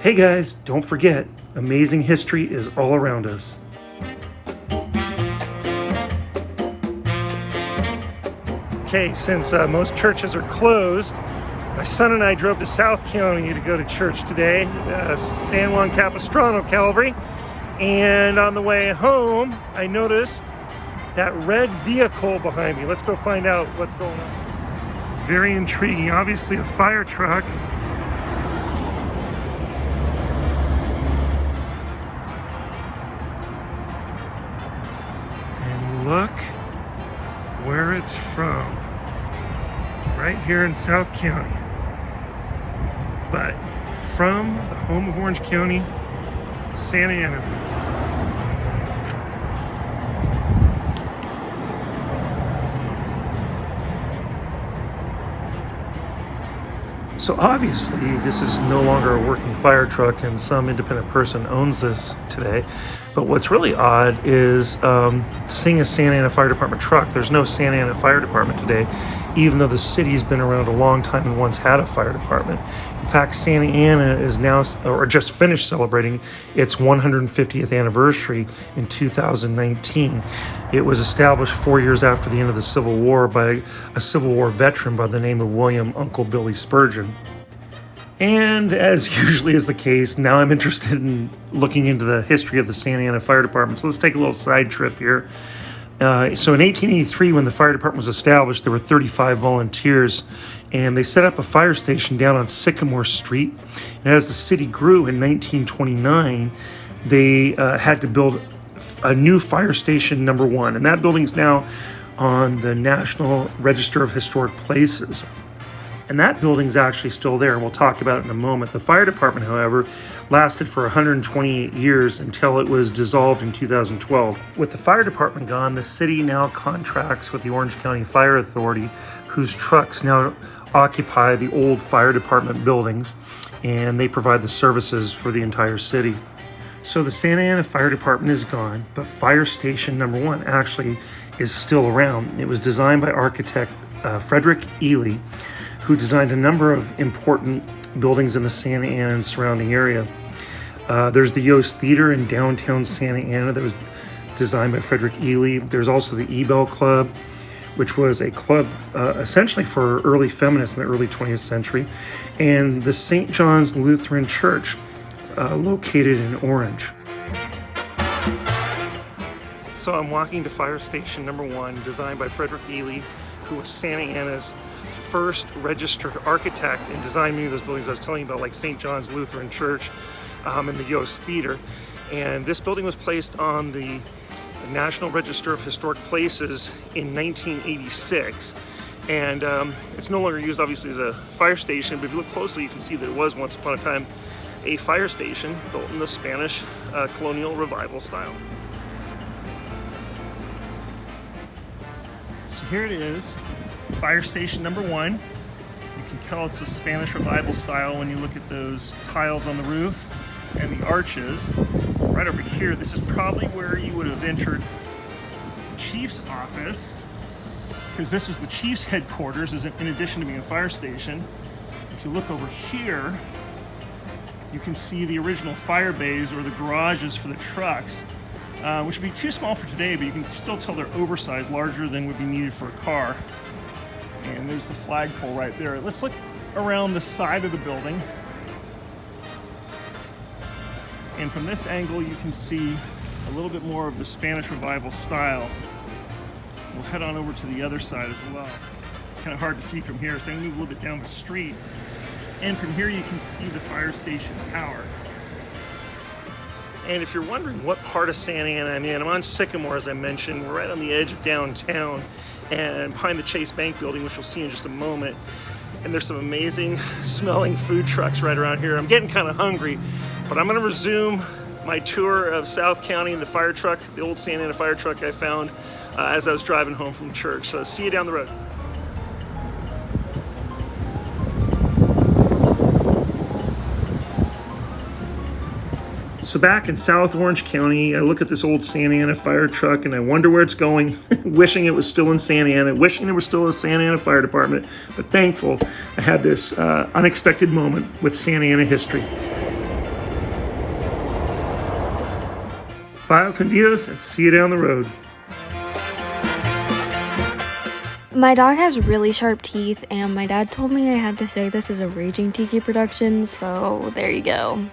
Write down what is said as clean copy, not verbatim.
Hey guys, don't forget, amazing history is all around us. Okay, since most churches are closed, my son and I drove to South County to go to church today, San Juan Capistrano Calvary. And on the way home, I noticed that red vehicle behind me. Let's go find out what's going on. Very intriguing, obviously a fire truck. And look where it's from. Right here in South County. But from the home of Orange County, Santa Ana. So obviously this is no longer a working fire truck and some independent person owns this today. But what's really odd is seeing a Santa Ana Fire Department truck. There's no Santa Ana Fire Department today, even though the city's been around a long time and once had a fire department. In fact, Santa Ana is now, or just finished celebrating its 150th anniversary in 2019. It was established 4 years after the end of the Civil War by a Civil War veteran by the name of William Uncle Billy Spurgeon. And as usually is the case, now I'm interested in looking into the history of the Santa Ana Fire Department. So let's take a little side trip here. So in 1883, when the fire department was established, there were 35 volunteers, and they set up a fire station down on Sycamore Street. And as the city grew in 1929, they had to build a new fire station number 1, and that building's now on the National Register of Historic Places. And that building's actually still there, and we'll talk about it in a moment. The fire department, however, lasted for 128 years until it was dissolved in 2012. With the fire department gone, the city now contracts with the Orange County Fire Authority, whose trucks now occupy the old fire department buildings, and they provide the services for the entire city. So the Santa Ana Fire Department is gone, but Fire Station number 1 actually is still around. It was designed by architect Frederick Ely, who designed a number of important buildings in the Santa Ana and surrounding area. There's the Yost Theater in downtown Santa Ana that was designed by Frederick Ely. There's also the Ebell Club, which was a club essentially for early feminists in the early 20th century, and the St. John's Lutheran Church, located in Orange. So I'm walking to Fire Station number 1, designed by Frederick Ely, who was Santa Ana's first registered architect and designed many of those buildings I was telling you about, like St. John's Lutheran Church and the Yost Theater. And this building was placed on the National Register of Historic Places in 1986. And it's no longer used, obviously, as a fire station, but if you look closely, you can see that it was once upon a time a fire station built in the Spanish colonial revival style. So here it is. Fire station number 1. You can tell it's the Spanish revival style when you look at those tiles on the roof and the arches. Right over here, this is probably where you would have entered the chief's office, because this was the chief's headquarters in addition to being a fire station. If you look over here, you can see the original fire bays or the garages for the trucks, which would be too small for today, but you can still tell they're oversized, larger than would be needed for a car. And there's the flagpole right there. Let's look around the side of the building. And from this angle, you can see a little bit more of the Spanish revival style. We'll head on over to the other side as well. Kind of hard to see from here, so I'm gonna move a little bit down the street. And from here, you can see the fire station tower. And if you're wondering what part of Santa Ana I'm in, I'm on Sycamore, as I mentioned. We're right on the edge of downtown and behind the Chase Bank building, which you'll see in just a moment. And there's some amazing smelling food trucks right around here. I'm getting kind of hungry, but I'm gonna resume my tour of South County and the fire truck, the old Santa Ana fire truck I found as I was driving home from church. So see you down the road. So back in South Orange County, I look at this old Santa Ana fire truck and I wonder where it's going, wishing it was still in Santa Ana, wishing there was still a Santa Ana Fire Department, but thankful I had this unexpected moment with Santa Ana history. Vaya con Dios, and see you down the road. My dog has really sharp teeth, and my dad told me I had to say this is a Raging Tiki production, so there you go.